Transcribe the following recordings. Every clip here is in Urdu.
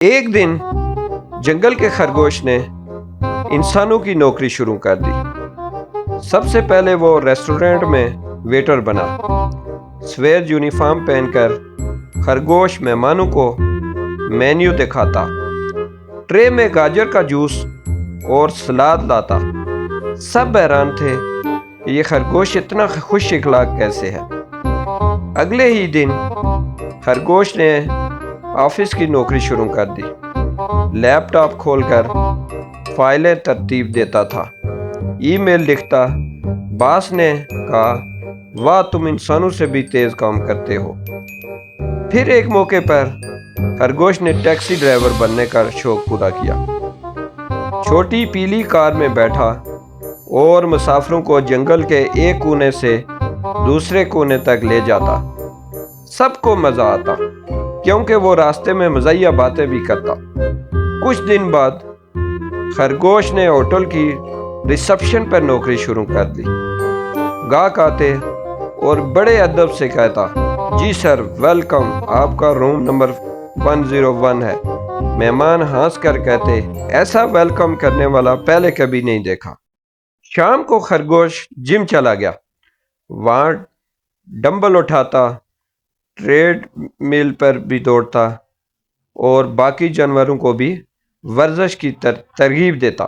ایک دن جنگل کے خرگوش نے انسانوں کی نوکری شروع کر دی۔ سب سے پہلے وہ ریسٹورنٹ میں ویٹر بنا۔ سویڈ یونیفارم پہن کر خرگوش مہمانوں کو مینیو دکھاتا، ٹرے میں گاجر کا جوس اور سلاد لاتا۔ سب حیران تھے کہ یہ خرگوش اتنا خوش اخلاق کیسے ہے۔ اگلے ہی دن خرگوش نے آفس کی نوکری شروع کر دی۔ لیپ ٹاپ کھول کر فائلیں ترتیب دیتا تھا، ای میل لکھتا۔ باس نے کہا، واہ تم انسانوں سے بھی تیز کام کرتے ہو۔ پھر ایک موقع پر خرگوش نے ٹیکسی ڈرائیور بننے کا شوق پورا کیا۔ چھوٹی پیلی کار میں بیٹھا اور مسافروں کو جنگل کے ایک کونے سے دوسرے کونے تک لے جاتا۔ سب کو مزہ آتا کیونکہ وہ راستے میں مزاحیہ باتیں بھی کرتا۔ کچھ دن بعد خرگوش نے ہوٹل کی ریسپشن پر نوکری شروع کر دی۔ گاہک آتے اور بڑے ادب سے کہتا، جی سر ویلکم، آپ کا روم نمبر 101 ہے۔ مہمان ہنس کر کہتے، ایسا ویلکم کرنے والا پہلے کبھی نہیں دیکھا۔ شام کو خرگوش جم چلا گیا۔ وہاں ڈمبل اٹھاتا، ٹریڈ مل پر بھی دوڑتا اور باقی جانوروں کو بھی ورزش کی ترغیب دیتا۔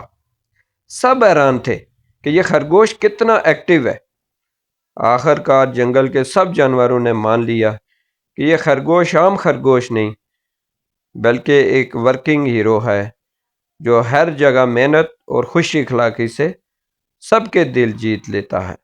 سب حیران تھے کہ یہ خرگوش کتنا ایکٹیو ہے۔ آخر کار جنگل کے سب جانوروں نے مان لیا کہ یہ خرگوش عام خرگوش نہیں بلکہ ایک ورکنگ ہیرو ہے جو ہر جگہ محنت اور خوش اخلاقی سے سب کے دل جیت لیتا ہے۔